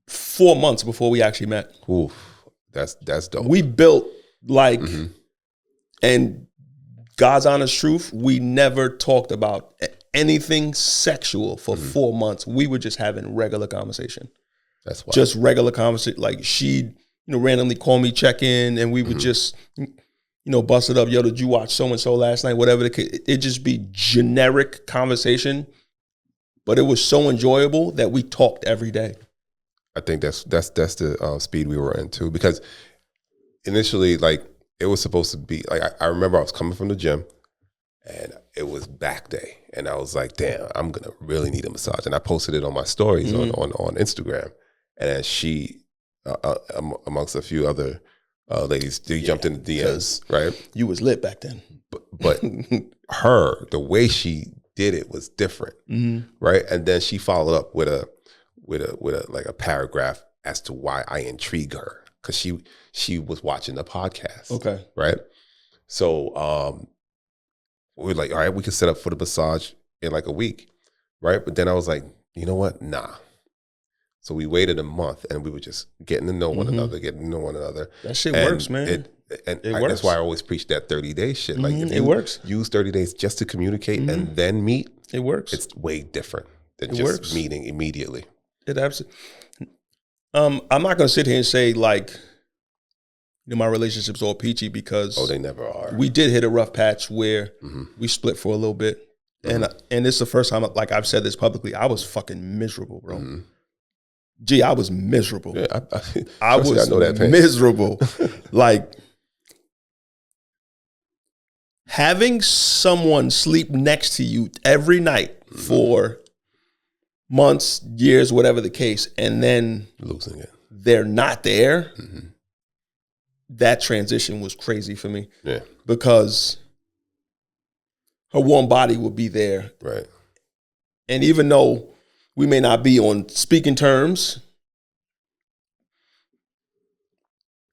4 months before we actually met. Oof, that's dope. We built like, and God's honest truth, we never talked about anything sexual for 4 months. We were just having regular conversation. That's why. Just regular conversation. Like, she'd, randomly call me, check in, and we would just, bust it up. Yo, did you watch so-and-so last night? Whatever the case. It'd just be generic conversation. But it was so enjoyable that we talked every day. I think that's the speed we were in too. Because initially, like, it was supposed to be, like, I remember I was coming from the gym, and it was back day. And I was like, damn, I'm going to really need a massage. And I posted it on my stories on Instagram. And then she, amongst a few other ladies, they jumped in the DMs, right? You was lit back then. But her, the way she did it was different, right? And then she followed up with a like a paragraph as to why I intrigue her, because she was watching the podcast, okay, right? So we were like, all right, we could set up for the massage in like a week, right? But then I was like, you know what? Nah. So we waited a month, and we were just getting to know one another, That shit works, man. That's why I always preach that 30-day shit. Like, if it works. Use 30 days just to communicate and then meet, it works. It's way different than just meeting immediately. It absolutely. I'm not gonna sit here and say, like, my relationship's all peachy, because they never are. We did hit a rough patch where we split for a little bit, and it's the first time, like, I've said this publicly, I was fucking miserable, bro. I was miserable. Yeah, I was know that pain. miserable. Like, having someone sleep next to you every night for months, years, whatever the case, and then losing it, they're not there. That transition was crazy for me. Yeah, because her warm body would be there, right? And even though we may not be on speaking terms,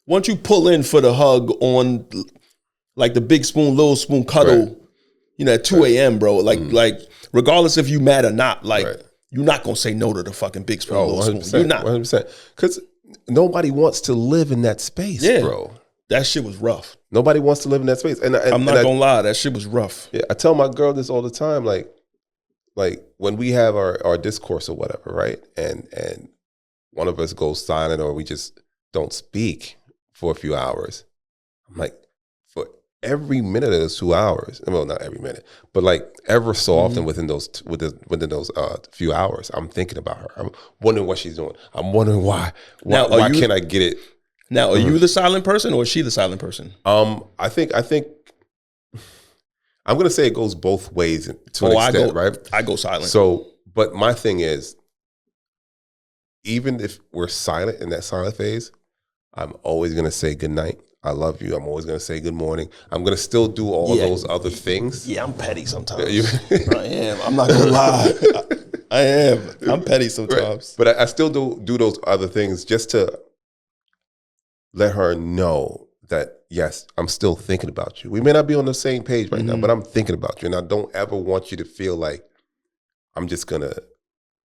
once you pull in for the hug on, like, the big spoon, little spoon cuddle, at 2 a.m., bro, like regardless if you mad or not, like, you're not going to say no to the fucking big spoon, little 100%, spoon. You're not. 100%. Because nobody wants to live in that space, bro. That shit was rough. Nobody wants to live in that space. And I'm not going to lie, that shit was rough. Yeah, I tell my girl this all the time, like when we have our discourse or whatever, right? And one of us goes silent, or we just don't speak for a few hours. I'm like, for every minute of those 2 hours, well, not every minute, but like ever so often within those few hours, I'm thinking about her. I'm wondering what she's doing. I'm wondering why can't I get it? Now, are you the silent person, or is she the silent person? I think I'm going to say it goes both ways to an extent, right? I go silent. So, but my thing is, even if we're silent in that silent phase, I'm always going to say good night. I love you. I'm always going to say good morning. I'm going to still do all those other things. Yeah, I'm petty sometimes. I am. I'm not going to lie. I am. I'm petty sometimes. Right. But I still do those other things just to let her know that, yes, I'm still thinking about you. We may not be on the same page right now, but I'm thinking about you. And I don't ever want you to feel like I'm just going to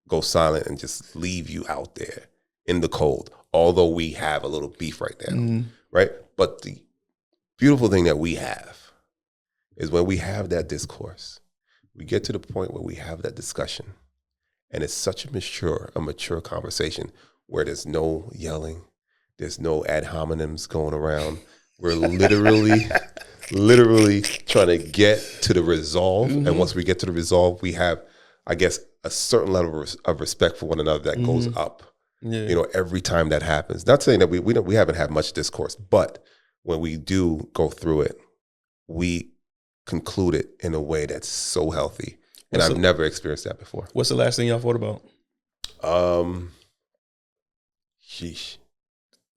go silent and just leave you out there in the cold, although we have a little beef right now, right? But the beautiful thing that we have is when we have that discourse, we get to the point where we have that discussion, and it's such a mature conversation where there's no yelling, there's no ad hominems going around. We're literally trying to get to the resolve, and once we get to the resolve, we have, I guess, a certain level of respect for one another that goes up. Yeah. You know, every time that happens. Not saying that we haven't had much discourse, but when we do go through it, we conclude it in a way that's so healthy. And I've never experienced that before. What's the last thing y'all fought about? Sheesh.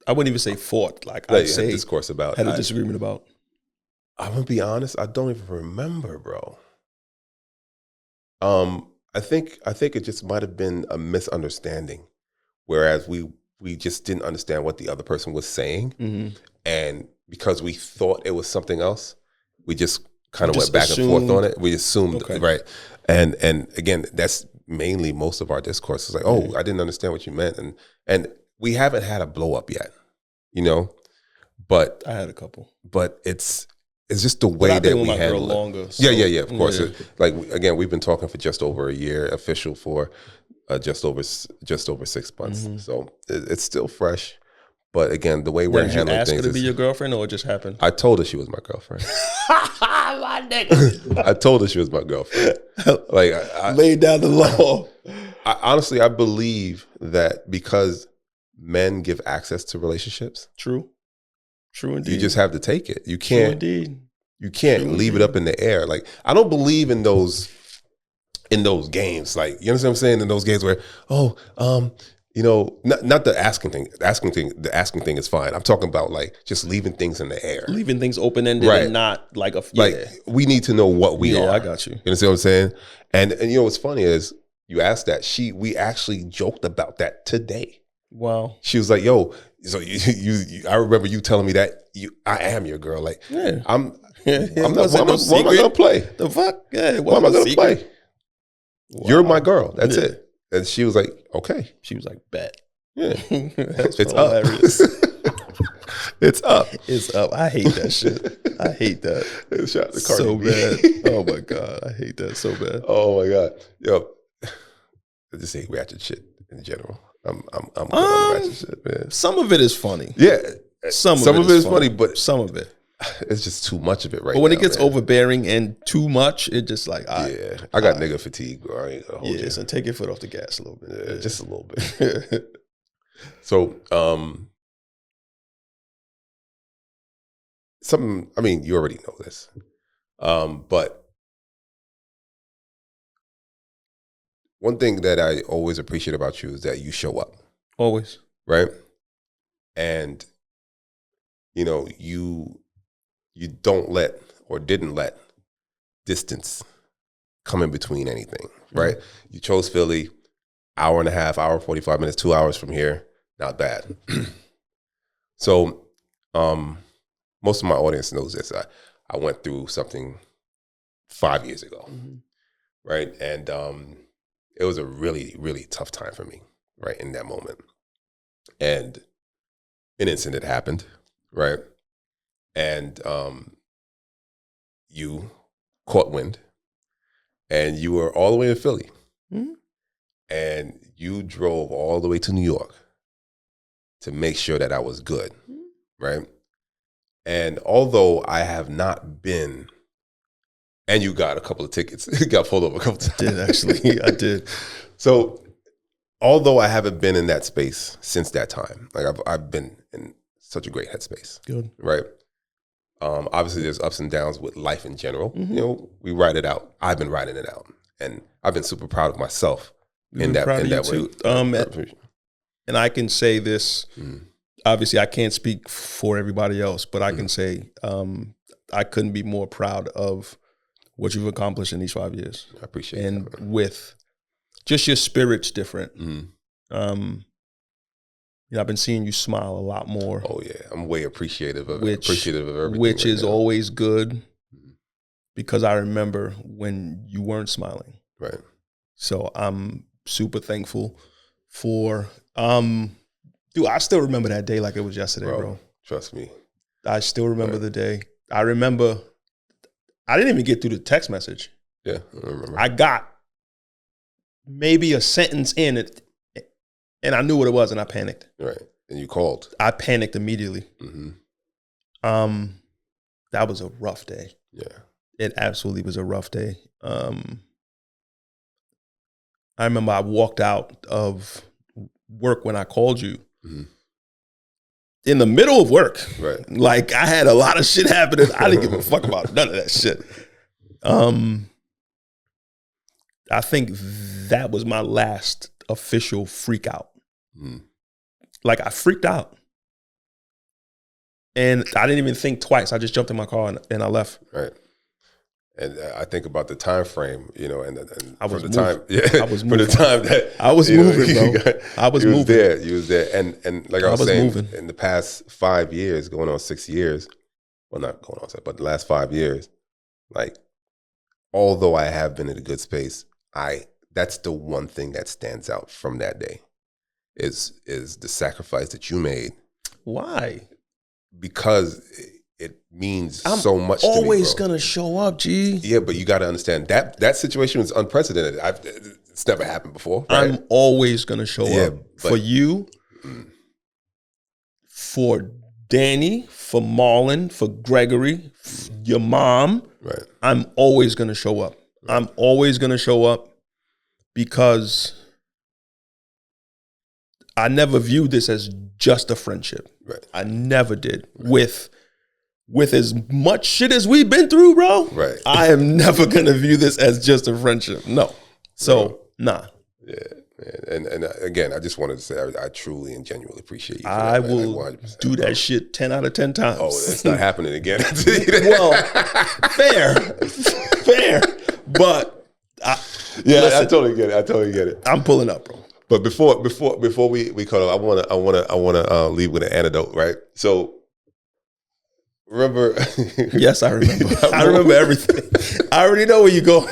I wouldn't even say fought. Like I'd say discourse about. Had a disagreement about. I'm gonna be honest. I don't even remember, bro. I think it just might have been a misunderstanding, whereas we just didn't understand what the other person was saying, and because we thought it was something else, we just kind of went back and forth on it. We assumed, right? And again, that's mainly most of our discourse is like, oh, I didn't understand what you meant, and we haven't had a blow up yet, you know. But I had a couple. But it's just the way that we handle it. Longer, so. Yeah. Of course. Yeah. Like again, we've been talking for just over a year. Official for just over 6 months. So it's still fresh. But again, the way we're handling things. Did you ask her to be your girlfriend, or it just happened? I told her she was my girlfriend. My nigga. I told her she was my girlfriend. Like I laid down the law. Honestly, I believe that because men give access to relationships. True indeed. You just have to take it. You can't. True indeed. You can't leave it up in the air. Like I don't believe in those games. Like you understand what I'm saying? In those games where you know, not the asking thing. The asking thing is fine. I'm talking about like just leaving things in the air, leaving things open ended, and not like like we need to know what we are. I got you. You understand what I'm saying? And you know what's funny is you asked that. We actually joked about that today. Wow. She was like, "Yo, so you I remember you telling me that I am your girl. Like I'm not. Why am I gonna play? The fuck? Yeah. Why am I gonna play? Wow. You're my girl. That's it." And she was like, "Okay." She was like, "Bet." Yeah, it's up. It's up. It's up. I hate that shit. I hate that. Shout out to Cardi so B. bad. Oh my god, I hate that so bad. Oh my god, yo, I just hate ratchet shit in general. I'm good on ratchet shit, man. Some of it is funny. Yeah, some of it is funny, but some of it. It's just too much of it right now. But when it gets overbearing and too much, it just like I got nigga fatigue, bro. I ain't gonna hold you. So take your foot off the gas a little bit. Yeah, just a little bit. So, something. I mean, you already know this, but one thing that I always appreciate about you is that you show up. Always, right? And you know you don't let or didn't let distance come in between anything, right? You chose Philly, hour and a half, hour 45 minutes, 2 hours from here, not bad. So most of my audience knows this. I went through something 5 years ago, right? And it was a really, really tough time for me, right, in that moment. And an incident happened, right? And you caught wind, and you were all the way in Philly, and you drove all the way to New York to make sure that I was good, right? And although I have not been, and you got a couple of tickets, got pulled over a couple of times. I did, actually. I did. So although I haven't been in that space since that time, like I've been in such a great headspace. Good. Right? Obviously, there's ups and downs with life in general. You know, we ride it out. I've been riding it out, and I've been super proud of myself in that way. And I can say this. Obviously, I can't speak for everybody else, but I can say I couldn't be more proud of what you've accomplished in these 5 years. I appreciate it. And with just your spirit's different. Mm-hmm. I've been seeing you smile a lot more. Oh yeah, I'm way appreciative of everything, which right is now. always good, because I remember when you weren't smiling. Right. So I'm super thankful for. Dude, I still remember that day like it was yesterday, bro. Trust me. I still remember the day. I remember. I didn't even get through the text message. Yeah, I remember. I got maybe a sentence in it, and I knew what it was, and I panicked. Right, and you called. I panicked immediately. Mm-hmm. That was a rough day. Yeah, it absolutely was a rough day. I remember I walked out of work when I called you. Mm-hmm. In the middle of work. Right. Like I had a lot of shit happening. I didn't give a fuck about none of that shit. I think that was my last official freak out. Mm. Like I freaked out. And I didn't even think twice. I just jumped in my car and I left. Right. And I think about the time frame, and I was from the moving. time, yeah, I was from the moving. time that I was moving, bro. I was moving. You was there, and like I was saying, moving. in the past 5 years, going on 6 years, well, not going on, but the last 5 years, like, although I have been in a good space, that's the one thing that stands out from that day, is the sacrifice that you made. Why? Because it means so much to me, I'm always bro. gonna show up, G. Yeah, but you got to understand that situation was unprecedented. It's never happened before. Right? I'm always gonna show up for you, for Danny, for Marlon, for Gregory, your mom. Right. I'm always gonna show up. Right. I'm always gonna show up because I never viewed this as just a friendship. Right. I never did. Right. With as much shit as we've been through, bro, right. I am never gonna view this as just a friendship. No. So, nah. Yeah. And again, I just wanted to say I truly and genuinely appreciate you. I will do that shit 10 out of 10 times. Oh, it's not happening again. Well, fair. But listen, I totally get it. I'm pulling up, bro. But before we cut off, I wanna leave with an anecdote, right? So remember? Yes, I remember. I remember everything. I already know where you go.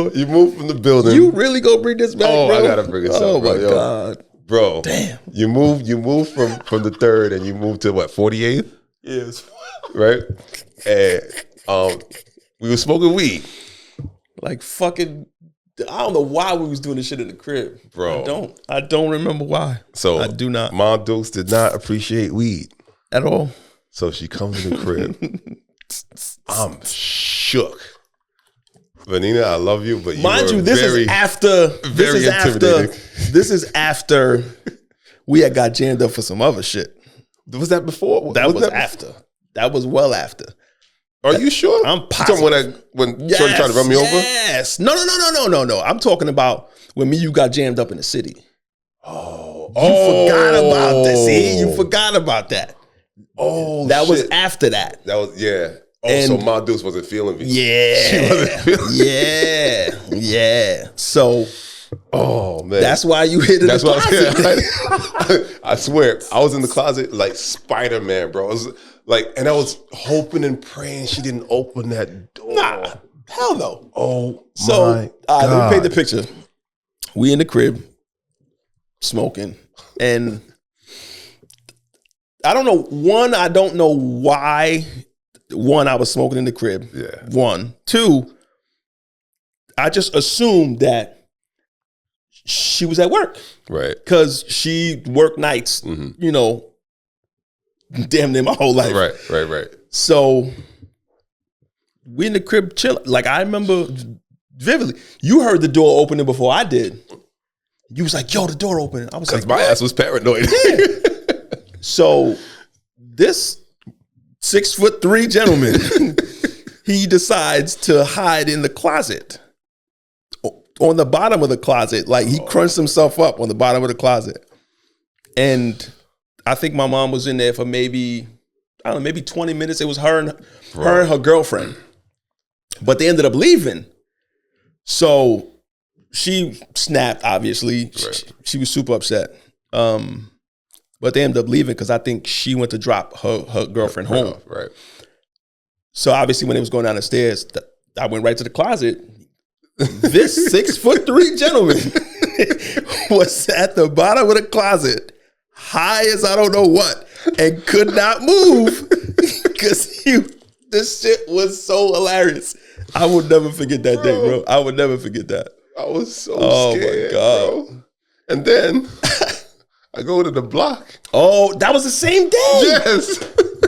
You moved from the building. You really go bring this back, bro? I gotta bring it up. Oh my God, bro! Damn. You moved from the 3rd, and you moved to what, 48th? Yes. Right. And we were smoking weed. Like fucking. I don't know why we was doing this shit in the crib, bro. I don't remember why. So I do not. Mom Dukes did not appreciate weed at all. So she comes in the crib. I'm shook. Vanina, I love you, but mind you, this is after. This is after we had got jammed up for some other shit. Was that before? That was after. That was well after. Are you sure? I'm positive. When Shorty tried to run me over? Yes. No. I'm talking about when me and you got jammed up in the city. Oh. You forgot about that. See, you forgot about that. Oh, that shit. Was after that. That was, yeah. Oh, so Ma Deuce wasn't feeling me. Yeah. She wasn't feeling me. Yeah. So, oh, man. That's why you hid in the closet. I swear, I was in the closet like Spider-Man, bro. And I was hoping and praying she didn't open that door. Nah, hell no. Oh, my God. Let me paint the picture. We in the crib, smoking, and I don't know why. One, I was smoking in the crib. Yeah. 1, 2, I just assumed that she was at work. Right. Because she worked nights, damn near my whole life. Right. So we in the crib chilling. Like I remember vividly. You heard the door opening before I did. You was like, yo, the door opening. I was like, my ass was paranoid. Yeah. So this 6'3" gentleman, he decides to hide in the closet. On the bottom of the closet. Like he crunched himself up on the bottom of the closet. And I think my mom was in there for maybe 20 minutes. It was her and her girlfriend. But they ended up leaving. So she snapped, obviously. Right. She was super upset. But they ended up leaving because I think she went to drop her girlfriend home. Right. So obviously when they was going down the stairs, I went right to the closet. This 6'3" gentleman was at the bottom of the closet, high as I don't know what, and could not move because this shit was so hilarious. I would never forget that day, bro. I would never forget that. I was so my scared, God. bro. And then I go to the block. Oh, that was the same day. Yes.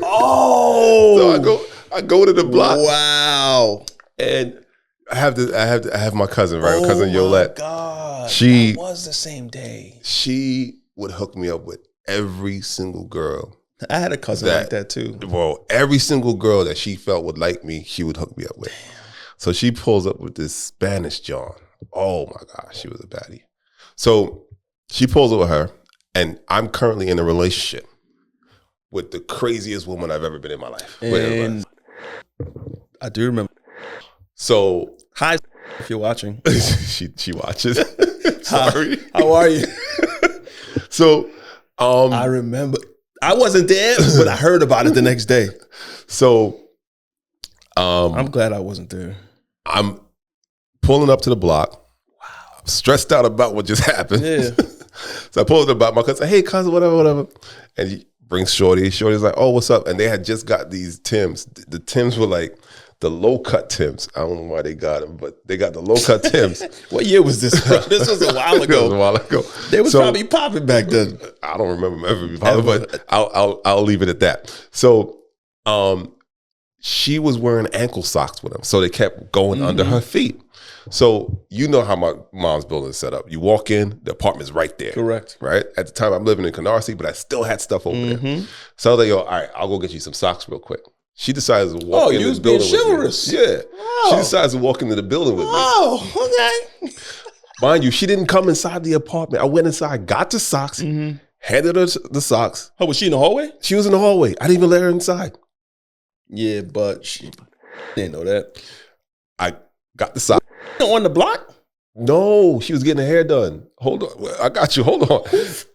Oh. So I go to the block. Wow. And I have my cousin, right? My cousin Yolette. Oh my God. That was the same day. She would hook me up with every single girl. I had a cousin like that too. Well, every single girl that she felt would like me, she would hook me up with. Damn. So she pulls up with this Spanish John. Oh my gosh, she was a baddie. So she pulls up with her, and I'm currently in a relationship with the craziest woman I've ever been in my life. And I do remember. So Hi, if you're watching. she watches. Sorry. How are you? So I remember. I wasn't there, but I heard about it the next day. So I'm glad I wasn't there. I'm pulling up to the block. Wow. I'm stressed out about what just happened. Yeah. So I pulled up to the block. My cousin, hey cousin, whatever. And he brings Shorty. Shorty's like, oh, what's up? And they had just got these Tims. The Tims were like the low cut Tims. I don't know why they got them, but they got the low cut Tims. What year was this? This was a while ago. It was a while ago. They was probably popping back then. I don't remember ever being popping, but I'll leave it at that. So she was wearing ankle socks with them, so they kept going under her feet. So you know how my mom's building is set up. You walk in, the apartment's right there. Correct. Right? At the time, I'm living in Canarsie, but I still had stuff over there. So they go, all right, I'll go get you some socks real quick. She decides to walk into the building. Oh, you was being chivalrous. Yeah. Oh. She decides to walk into the building with me. Oh, okay. Mind you, she didn't come inside the apartment. I went inside, got the socks, handed her the socks. Oh, was she in the hallway? She was in the hallway. I didn't even let her inside. Yeah, but she didn't know that. I got the socks. On the block? No, she was getting her hair done. Hold on. I got you. Hold on.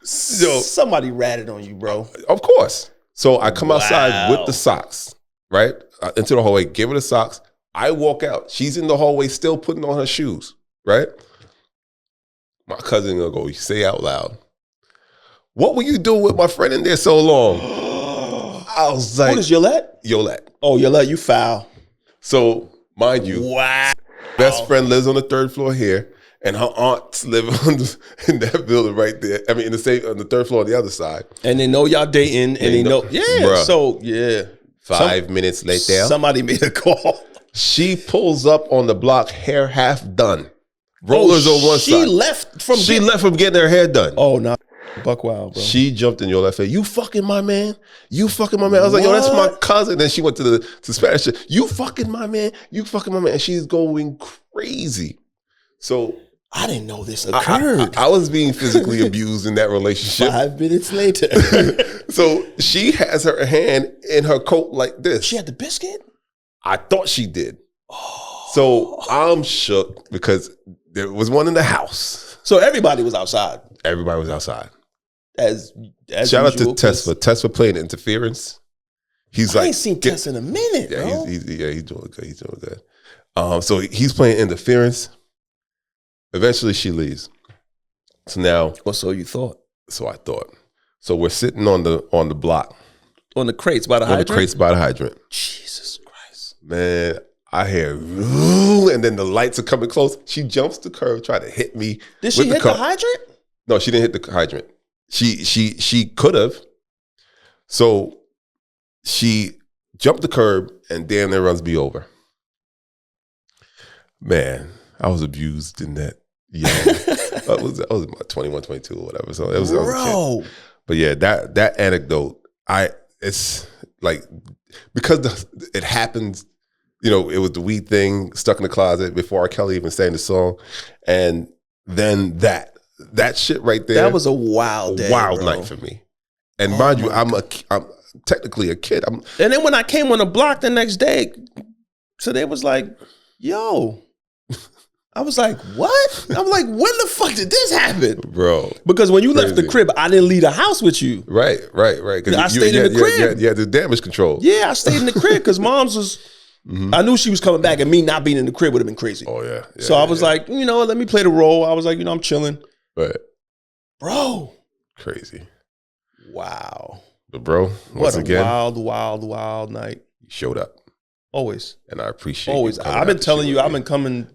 So, somebody ratted on you, bro. Of course. So I come outside with the socks, right? Into the hallway, give her the socks. I walk out. She's in the hallway still putting on her shoes, right? My cousin will go, say out loud, what were you doing with my friend in there so long? I was like, what is Yolette? Yolette. Oh, Yolette, you foul. So, mind you, best friend lives on the third floor here, and her aunts live in that building right there. I mean, on the third floor on the other side. And they know y'all dating, and they know yeah. Bruh. So, yeah. 5 minutes later, somebody made a call. She pulls up on the block, hair half done. Rollers on one side. She left from getting her hair done. Oh, no. Buck wild, bro. She jumped in Yolette face. You fucking my man. You fucking my man. I was like, yo, that's my cousin. Then she went to Spanish. You fucking my man. You fucking my man. And she's going crazy. So I didn't know this occurred. I was being physically abused in that relationship. 5 minutes later. So she has her hand in her coat like this. She had the biscuit? I thought she did. Oh. So I'm shook because there was one in the house. So everybody was outside. Everybody was outside. As shout out to Tess for playing interference. He's I ain't seen Tess in a minute, yeah, bro. He's doing good. He's doing good. So he's playing interference. Eventually she leaves. So now, or so you thought. So I thought. So we're sitting on the block. On the crates by the hydrant? On the crates by the hydrant. Jesus Christ. Man, I hear, and then the lights are coming close. She jumps the curb, try to hit me. Did she hit the hydrant? No, she didn't hit the hydrant. She could have. So she jumped the curb and damn near runs me over. Man, I was abused in that. Yeah, I was about 21, 22 or whatever. So it was, I was a kid. But yeah, that anecdote, it's like, because it happens. You know, it was the weed thing, stuck in the closet before R. Kelly even sang the song, and then that shit right there. That was a wild day, night for me. And mind you, I'm technically a kid. And then when I came on the block the next day, so they was like, "Yo, I was like, what? I'm like, when the fuck did this happen? Bro. Because when you left the crib, I didn't leave the house with you. Right. I stayed in the crib. You had the damage control. Yeah, I stayed in the crib because mom's was, I knew she was coming back and me not being in the crib would have been crazy. Oh, yeah. So I was like, you know, let me play the role. I was like, you know, I'm chilling. Right. Bro. Crazy. Wow. But bro, once again. Wild night. You showed up. Always. And I appreciate Always. I've been telling you, I've been coming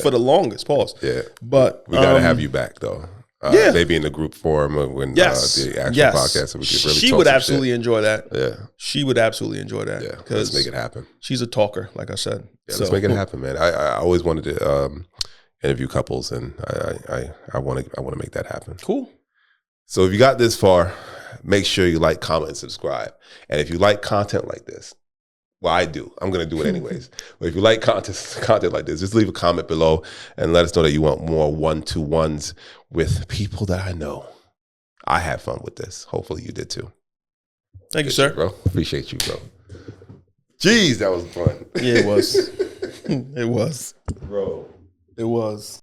for the longest. Pause. Yeah. But we got to have you back, though. Yeah. Maybe in the group forum when the actual podcast. So we could really she talk would some absolutely shit. enjoy that. Yeah. She would absolutely enjoy that. Yeah. Let's make it happen. She's a talker, like I said. Yeah, let's make it happen, man. I always wanted to interview couples, and I want to make that happen. Cool. So if you got this far, make sure you like, comment, and subscribe. And if you like content like this, well, I do. I'm going to do it anyways. But if you like content like this, just leave a comment below and let us know that you want more 1-to-1s with people that I know. I had fun with this. Hopefully you did too. Thank you, sir. Bro. Appreciate you, bro. Jeez, that was fun. Yeah, it was. It was. Bro. It was.